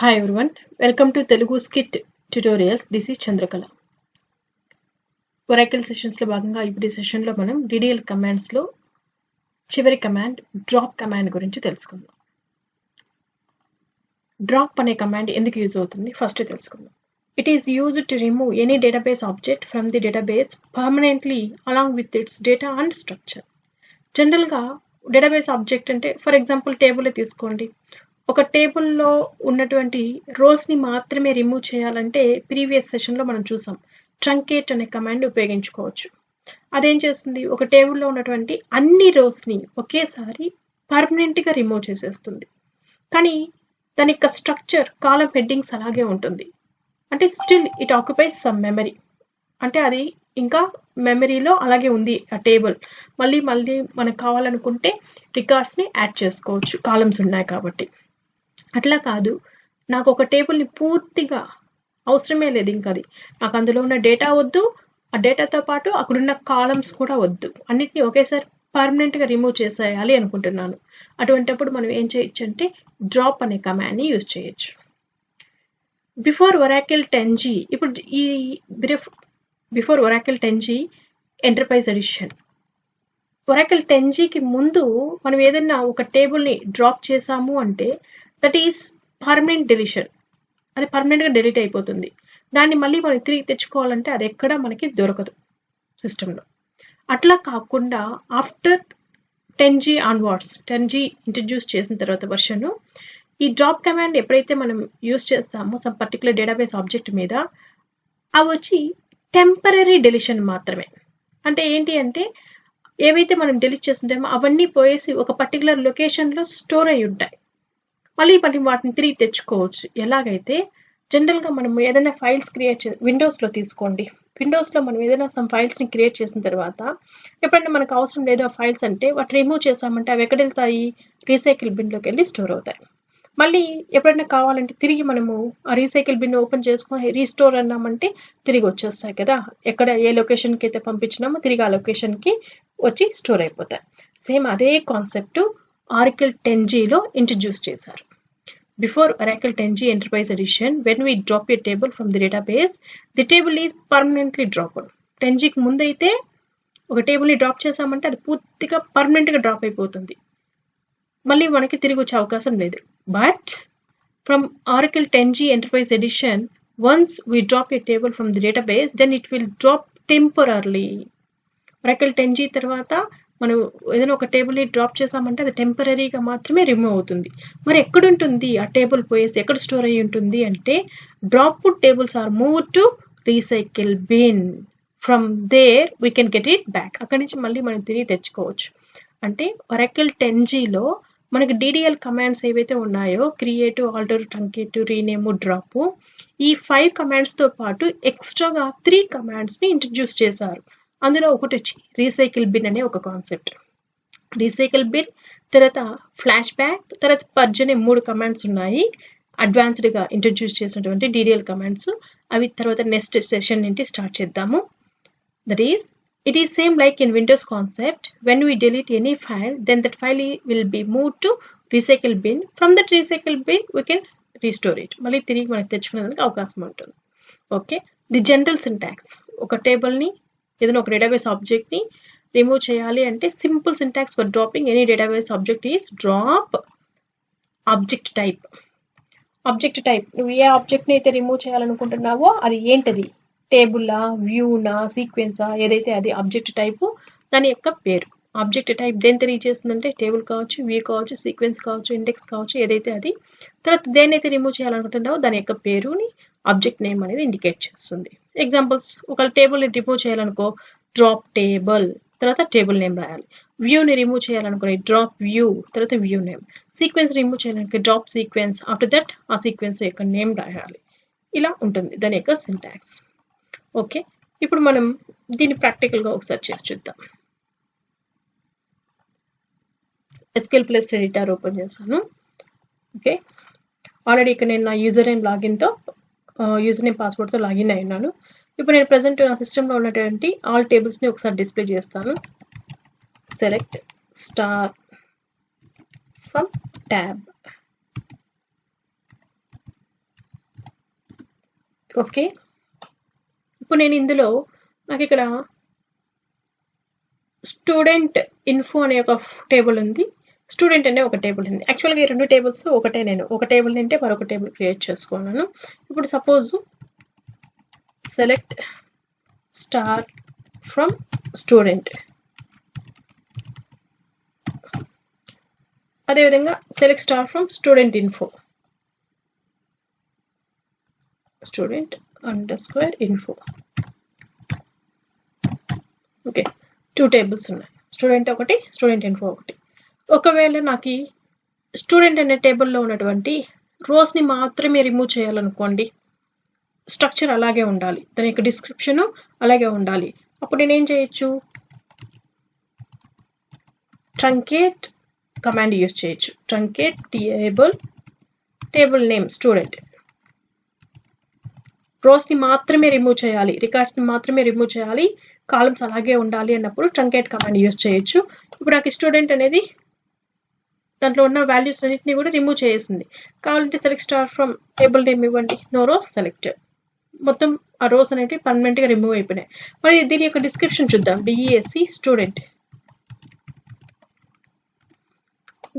Hi everyone, welcome to Telugu Scit tutorials. This is Chandrakala. Oracle sessions లో భాగంగా ఇప్పుడు session లో మనం DDL commands లో చివరి కమాండ్ డ్రాప్ కమాండ్ గురించి తెలుసుకుందాం. డ్రాప్ అనే కమాండ్ ఎందుకు యూజ్ అవుతుంది ఫస్ట్ తెలుసుకుందాం. It is used to remove any database object from the database permanently along with its data and structure. General గా డేటాబేస్ ఆబ్జెక్ట్ అంటే ఫర్ ఎగ్జాంపుల్ టేబుల్ తీసుకోండి. ఒక టేబుల్లో ఉన్నటువంటి రోస్ని మాత్రమే రిమూవ్ చేయాలంటే ప్రీవియస్ సెషన్లో మనం చూసాం ట్రంకేట్ అనే కమాండ్ ఉపయోగించుకోవచ్చు. అదేం చేస్తుంది, ఒక టేబుల్లో ఉన్నటువంటి అన్ని రోస్ని ఒకేసారి పర్మనెంట్గా రిమూవ్ చేసేస్తుంది. కానీ దాని యొక్క స్ట్రక్చర్ కాలం హెడ్డింగ్స్ అలాగే ఉంటుంది. అంటే still it occupies some memory, అంటే అది ఇంకా మెమరీలో అలాగే ఉంది ఆ టేబుల్. మళ్ళీ మనకు కావాలనుకుంటే రికార్డ్స్ని యాడ్ చేసుకోవచ్చు, కాలమ్స్ ఉన్నాయి కాబట్టి. అట్లా కాదు, నాకు ఒక టేబుల్ని పూర్తిగా అవసరమే లేదు, ఇంకా అది నాకు అందులో ఉన్న డేటా వద్దు, ఆ డేటాతో పాటు అక్కడున్న కాలమ్స్ కూడా వద్దు, అన్నిటిని ఒకేసారి పర్మనెంట్గా రిమూవ్ చేసేయాలి అనుకుంటున్నాను. అటువంటిప్పుడు మనం ఏం చేయొచ్చు అంటే డ్రాప్ అనే కమాండ్ని యూజ్ చేయొచ్చు. బిఫోర్ ఒరాకిల్ 10G, ఇప్పుడు ఈ before Oracle 10G enterprise edition, Oracle 10Gకి ముందు మనం ఏదైనా ఒక టేబుల్ని డ్రాప్ చేసాము అంటే దట్ ఈస్ పర్మనెంట్ డెలిషన్, అది పర్మనెంట్గా డెలీట్ అయిపోతుంది. దాన్ని మళ్ళీ మనం తిరిగి తెచ్చుకోవాలంటే అది ఎక్కడ మనకి దొరకదు సిస్టంలో. అట్లా కాకుండా after 10G onwards, 10G introduce చేసిన తర్వాత వర్షన్, ఈ డ్రాప్ కమాండ్ ఎప్పుడైతే మనం యూస్ చేస్తామో సమ్ పర్టికులర్ డేటాబేస్ ఆబ్జెక్ట్ మీద, అవి వచ్చి టెంపరీ డెలిషన్ మాత్రమే. అంటే ఏంటి అంటే ఏవైతే మనం డెలీట్ చేస్తుంటామో అవన్నీ పోయేసి ఒక పర్టికులర్ లొకేషన్లో స్టోర్ అయి ఉంటాయి. మళ్ళీ మనం వాటిని తిరిగి తెచ్చుకోవచ్చు. ఎలాగైతే జనరల్గా మనం ఏదైనా ఫైల్స్ క్రియేట్ విండోస్లో తీసుకోండి, విండోస్లో మనం ఏదైనా సమ్ ఫైల్స్ని క్రియేట్ చేసిన తర్వాత ఎప్పుడైనా మనకు అవసరం లేదు ఆ ఫైల్స్ అంటే వాటిని రిమూవ్ చేసామంటే అవి ఎక్కడ వెళ్తాయి, రీసైకిల్ బిన్లోకి వెళ్ళి స్టోర్ అవుతాయి. మళ్ళీ ఎప్పుడైనా కావాలంటే తిరిగి మనము ఆ రీసైకిల్ బిన్ ఓపెన్ చేసుకొని రీస్టోర్ అన్నామంటే తిరిగి వచ్చేస్తాయి కదా, ఎక్కడ ఏ లొకేషన్కి అయితే పంపించినామో తిరిగి ఆ లొకేషన్కి వచ్చి స్టోర్ అయిపోతాయి. సేమ్ అదే కాన్సెప్ట్ Oracle 10Gలో ఇంట్రడ్యూస్ చేశారు. Before Oracle 10G Enterprise Edition, when we drop a table from the database, the table is permanently dropped. 10Gకి ముందు అయితే ఒక టేబుల్ని డ్రాప్ చేసామంటే అది పూర్తిగా పర్మనెంట్గా డ్రాప్ అయిపోతుంది, మళ్ళీ మనకి తిరిగి వచ్చే అవకాశం లేదు. But from Oracle 10G Enterprise Edition, once we drop a table from the database, then it will drop temporarily. Oracle 10G తర్వాత మనం ఏదైనా ఒక టేబుల్ని డ్రాప్ చేసామంటే అది టెంపరీగా మాత్రమే రిమూవ్ అవుతుంది. మరి ఎక్కడుంటుంది ఆ టేబుల్ పోయేసి ఎక్కడ స్టోర్ అయ్యి ఉంటుంది అంటే drop tables or move to recycle bin. From there we can get it back. అక్కడి నుంచి మళ్ళీ మనం తిరిగి తెచ్చుకోవచ్చు. అంటే Oracle 10Gలో మనకి DDL కమాండ్స్ ఏవైతే ఉన్నాయో create, alter, truncate, rename, drop, ఈ 5 కమాండ్స్తో పాటు ఎక్స్ట్రాగా 3 కమాండ్స్ని ఇంట్రడ్యూస్ చేశారు. అందులో ఒకటి వచ్చి రీసైకిల్ బిన్ అనే ఒక కాన్సెప్ట్. రీసైకిల్ బిన్ తర్వాత ఫ్లాష్ బ్యాక్, తర్వాత పర్జ్ అనే 3 కమాండ్స్ ఉన్నాయి అడ్వాన్స్డ్గా ఇంట్రడ్యూస్ చేసినటువంటి DDL కమాండ్స్. అవి తర్వాత నెక్స్ట్ సెషన్ నుండి స్టార్ట్ చేద్దాము. That is it is same like in Windows concept. When we delete any file, then that file will be moved to recycle bin. From that recycle bin we can restore it. మళ్ళీ తిరిగి మనకి తెచ్చుకునేందుకు అవకాశం ఉంటుంది. Okay, the general syntax, ఒక టేబుల్ని ఏదైనా ఒక database ఆబ్జెక్ట్ని remove చేయాలి అంటే simple syntax for dropping any database object is drop object type. Object type, నువ్వు ఏ ఆబ్జెక్ట్ని అయితే రిమూవ్ చేయాలనుకుంటున్నావో అది ఏంటది, టేబుల్లా, వ్యూనా, సీక్వెన్సా, ఏదైతే అది ఆబ్జెక్ట్ టైపు, దాని యొక్క పేరు. ఆబ్జెక్ట్ టైప్ దేని తెలియజేస్తుందంటే టేబుల్ కావచ్చు, వ్యూ కావచ్చు, సీక్వెన్స్ కావచ్చు, ఇండెక్స్ కావచ్చు, ఏదైతే అది. తర్వాత దేనైతే రిమూవ్ చేయాలనుకుంటున్నావో దాని యొక్క పేరుని ఆబ్జెక్ట్ నేమ్ అనేది ఇండికేట్ చేస్తుంది. ఎగ్జాంపుల్స్, ఒక టేబుల్ని రిమూవ్ చేయాలనుకో డ్రాప్ టేబుల్, తర్వాత టేబుల్ నేమ్ రాయాలి. వ్యూని రిమూవ్ చేయాలనుకుని డ్రాప్ వ్యూ, తర్వాత వ్యూ నేమ్. సీక్వెన్స్ రిమూవ్ చేయాలనుకో డ్రాప్ సీక్వెన్స్, ఆఫ్టర్ దట్ ఆ సీక్వెన్స్ యొక్క నేమ్ రాయాలి. ఇలా ఉంటుంది దాని యొక్క సింటాక్స్. ఓకే, ఇప్పుడు మనం దీన్ని ప్రాక్టికల్గా ఒకసారి చేసి చూద్దాం. SQL ప్లస్ ఎడిటర్ ఓపెన్ చేశాను. ఓకే, ఆల్రెడీ ఇక్కడ నేను నా యూజర్ నేమ్ లాగిన్తో యూజర్ నేమ్ పాస్వర్డ్తో లాగిన్ అయినాను. ఇప్పుడు నేను ప్రజెంట్ నా సిస్టంలో ఉన్నటువంటి ఆల్ టేబుల్స్ని ఒకసారి డిస్ప్లే చేస్తాను. Select star from tab. Okay, ఇప్పుడు నేను ఇందులో నాకు ఇక్కడ స్టూడెంట్ ఇన్ఫో అనే ఒక టేబుల్ ఉంది, స్టూడెంట్ అనే ఒక టేబుల్ ఉంది. యాక్చువల్గా ఈ రెండు టేబుల్స్ ఒకటే, నేను ఒక టేబుల్ నింటే మరొక టేబుల్ క్రియేట్ చేసుకున్నాను. ఇప్పుడు suppose select star from student, అదేవిధంగా select star from student info, student underscore info. Okay, 2 టేబుల్స్ ఉన్నాయి, స్టూడెంట్ ఒకటి, స్టూడెంట్ ఇన్ఫో ఒకటి. ఒకవేళ నాకు స్టూడెంట్ అనే టేబుల్లో ఉన్నటువంటి రోస్ని మాత్రమే రిమూవ్ చేయాలనుకోండి, స్ట్రక్చర్ అలాగే ఉండాలి, దాని యొక్క డిస్క్రిప్షన్ అలాగే ఉండాలి. అప్పుడు నేనేం చేయొచ్చు, ట్రంకేట్ కమాండ్ యూజ్ చేయొచ్చు. ట్రంకేట్ టేబుల్ నేమ్ స్టూడెంట్, రోస్ని మాత్రమే రిమూవ్ చేయాలి, రికార్డ్స్ని మాత్రమే రిమూవ్ చేయాలి, కాలమ్స్ అలాగే ఉండాలి అన్నప్పుడు ట్రంకేట్ కమాండ్ యూజ్ చేయొచ్చు. ఇప్పుడు నాకు స్టూడెంట్ అనేది దాంట్లో ఉన్న వాల్యూస్ అన్నింటినీ కూడా రిమూవ్ చేసింది. కావాలంటే select star from table name ఇవ్వండి, నో రోస్ సెలెక్టెడ్, మొత్తం ఆ రోస్ అనేవి పర్మనెంట్గా రిమూవ్ అయిపోయినాయి. మరి దీని యొక్క డిస్క్రిప్షన్ చూద్దాం. డిఈఎస్సి స్టూడెంట్,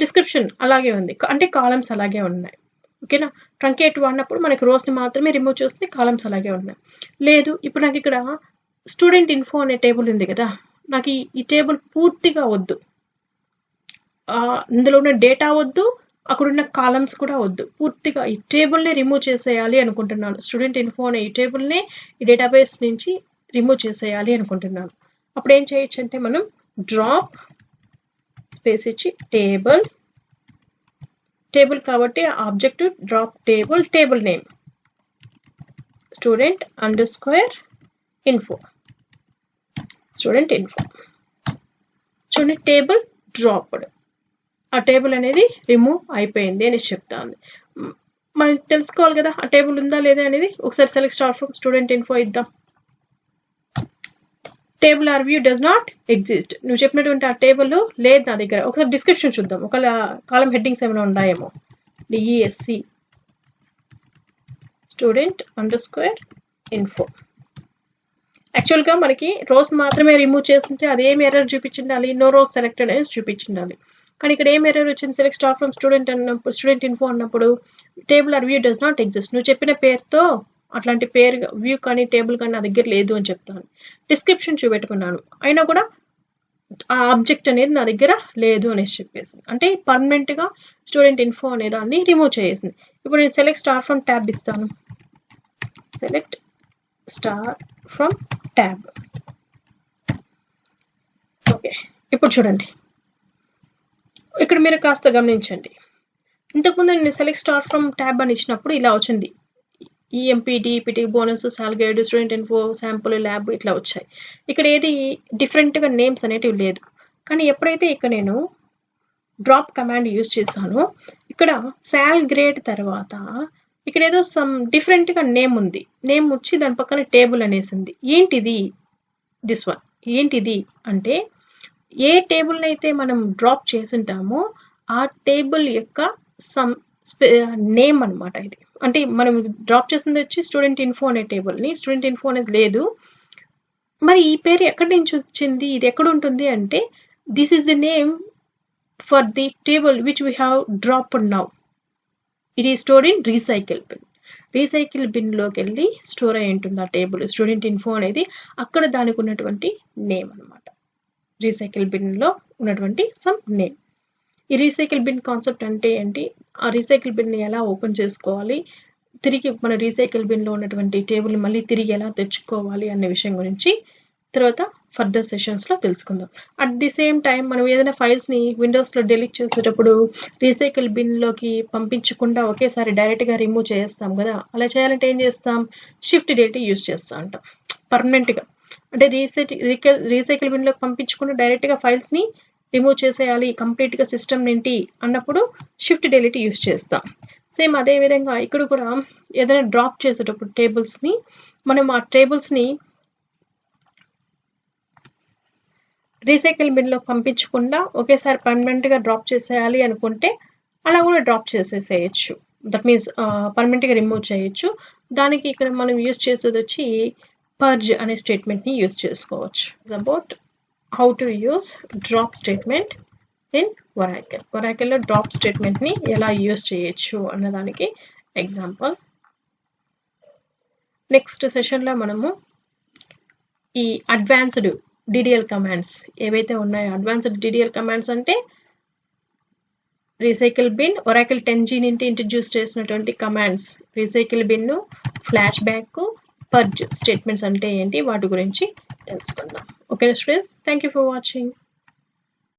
డిస్క్రిప్షన్ అలాగే ఉంది, అంటే కాలమ్స్ అలాగే ఉన్నాయి. ఓకేనా, ట్రంకేట్ వాడినప్పుడు మనకి రోస్ని మాత్రమే రిమూవ్ చేస్తే కాలమ్స్ అలాగే ఉన్నాయి. లేదు, ఇప్పుడు నాకు ఇక్కడ స్టూడెంట్ ఇన్ఫో అనే టేబుల్ ఉంది కదా, నాకు ఈ టేబుల్ పూర్తిగా వద్దు, ఇందులో ఉన్న డేటా వద్దు, అక్కడున్న కాలమ్స్ కూడా వద్దు, పూర్తిగా ఈ టేబుల్ని రిమూవ్ చేసేయాలి అనుకుంటున్నాను. స్టూడెంట్ ఇన్ఫో అనే ఈ టేబుల్ని ఈ డేటాబేస్ నుంచి రిమూవ్ చేసేయాలి అనుకుంటున్నాను. అప్పుడు ఏం చేయొచ్చు అంటే మనం డ్రాప్ స్పేస్ ఇచ్చి టేబుల్ కాబట్టి object drop table name student underscore info, student info. చూడండి, టేబుల్ డ్రాప్డ్, ఆ టేబుల్ అనేది రిమూవ్ అయిపోయింది అని చెప్తాను. మనం తెలుసుకోవాలి కదా ఆ టేబుల్ ఉందా లేదా అనేది. ఒకసారి select star from student info ఇద్దాం. Table or view does not exist, నువ్వు చెప్పినటువంటి ఆ టేబుల్ లేదు నా దగ్గర. ఒకసారి డిస్క్రిప్షన్ చూద్దాం, ఒక కాలం హెడ్డింగ్స్ ఏమైనా ఉన్నాయేమో. DESC student underscore info. యాక్చువల్గా మనకి రోస్ మాత్రమే రిమూవ్ చేస్తుంటే అదేం ఎర్రర్ చూపించిండాలి, నో రోస్ సెలెక్టెడ్ అనేది చూపించిండాలి. కానీ ఇక్కడ ఏం ఎర్రర్ వచ్చింది, సెలెక్ట్ స్టార్ ఫ్రమ్ స్టూడెంట్ అన్నప్పుడు, స్టూడెంట్ ఇన్ఫో అన్నప్పుడు table or view does not exist, నువ్వు చెప్పిన పేరుతో అట్లాంటి పేరు వ్యూ కానీ టేబుల్ కానీ నా దగ్గర లేదు అని చెప్తాను. డిస్క్రిప్షన్ చూపెట్టుకున్నాను, అయినా కూడా ఆ ఆబ్జెక్ట్ అనేది నా దగ్గర లేదు అనేసి చెప్పేసింది, అంటే పర్మనెంట్గా స్టూడెంట్ ఇన్ఫో అనే దాన్ని రిమూవ్ చేసింది. ఇప్పుడు నేను సెలెక్ట్ స్టార్ ఫ్రమ్ ట్యాబ్ ఇస్తాను, select star from tab. Okay, ఇప్పుడు చూడండి, ఇక్కడ మీరు కాస్త గమనించండి. ఇంతకుముందు నేను సెలెక్ట్ స్టార్ ఫ్రమ్ ట్యాబ్ అని ఇచ్చినప్పుడు ఇలా వచ్చింది, EMP DPT bonus salgrade student info sample lab ఇట్లా వచ్చాయి. ఇక్కడ ఏది డిఫరెంట్గా నేమ్స్ అనేటివి లేదు. కానీ ఎప్పుడైతే ఇక్కడ నేను డ్రాప్ కమాండ్ యూజ్ చేశానో, ఇక్కడ సాల్ గ్రేడ్ తర్వాత ఇక్కడ ఏదో సమ్ డిఫరెంట్గా నేమ్ ఉంది, నేమ్ వచ్చి దాని పక్కన టేబుల్ అనేసి ఉంది. ఏంటిది, దిస్ వన్ ఏంటిది అంటే, ఏ టేబుల్ని అయితే మనం డ్రాప్ చేసింటామో ఆ టేబుల్ యొక్క సమ్ నేమ్ అనమాట ఇది. అంటే మనం డ్రాప్ చేసింది వచ్చి స్టూడెంట్ ఇన్ఫో అనే టేబుల్ని, స్టూడెంట్ ఇన్ఫో అనేది లేదు. మరి ఈ పేరు ఎక్కడి నుంచి వచ్చింది, ఇది ఎక్కడ ఉంటుంది అంటే, this is the name for the table which we have dropped now. It is stored in recycle bin. Recycle బిన్లోకి వెళ్ళి స్టోర్ అయి ఉంటుంది ఆ టేబుల్, స్టూడెంట్ ఇన్ఫో అనేది. అక్కడ దానికి ఉన్నటువంటి నేమ్ అనమాట, రీసైకిల్ బిన్లో ఉన్నటువంటి సమ్ నేమ్. ఈ రీసైకిల్ బిన్ కాన్సెప్ట్ అంటే ఏంటి, ఆ రీసైకిల్ బిన్ని ఎలా ఓపెన్ చేసుకోవాలి, తిరిగి మన రీసైకిల్ బిన్లో ఉన్నటువంటి టేబుల్ మళ్ళీ తిరిగి ఎలా తెచ్చుకోవాలి అనే విషయం గురించి తర్వాత ఫర్దర్ సెషన్స్లో తెలుసుకుందాం. అట్ ది సేమ్ టైం మనం ఏదైనా ఫైల్స్ని విండోస్లో డిలీట్ చేసేటప్పుడు రీసైకిల్ బిన్లోకి పంపించకుండా ఒకేసారి డైరెక్ట్గా రిమూవ్ చేస్తాం కదా, అలా చేయాలంటే ఏం చేస్తాం, షిఫ్ట్ డిలీట్ యూజ్ చేస్తూ ఉంటాం పర్మనెంట్గా. అంటే రీసైకిల్ బిన్లోకి పంపించకుండా డైరెక్ట్గా ఫైల్స్ని రిమూవ్ చేసేయాలి కంప్లీట్గా సిస్టమ్ నుండి అన్నప్పుడు షిఫ్ట్ డిలీట్ యూజ్ చేస్తాం. సేమ్ అదే విధంగా ఇక్కడ కూడా ఏదైనా డ్రాప్ చేసేటప్పుడు టేబుల్స్ని మనం ఆ టేబుల్స్ని రీసైకిల్ బిన్లోకి పంపించకుండా ఒకేసారి పర్మనెంట్గా డ్రాప్ చేసేయాలి అనుకుంటే అలా కూడా డ్రాప్ చేసేసేయచ్చు. దట్ మీన్స్ పర్మనెంట్గా రిమూవ్ చేయొచ్చు. దానికి ఇక్కడ మనం యూస్ చేసేది వచ్చి పర్జ్ అనే స్టేట్మెంట్ని యూస్ చేసుకోవచ్చు. About how to use drop statement in Oracle. ఒరాకిల్లో డ్రాప్ స్టేట్మెంట్ని ఎలా యూస్ చేయొచ్చు అన్నదానికి ఎగ్జాంపుల్. నెక్స్ట్ సెషన్లో మనము ఈ అడ్వాన్స్డ్ డిడిఎల్ కమాండ్స్ ఏవైతే ఉన్నాయో, అడ్వాన్స్డ్ డిడిఎల్ కమాండ్స్ అంటే రీసైకిల్ బిన్, ఒరాకిల్ 10G నుండి ఇంట్రడ్యూస్ చేసినటువంటి commands recycle bin, flashback, purge statements అంటే ఏంటి వాటి గురించి తెలుసుకుందాం. Okay students, thank you for watching.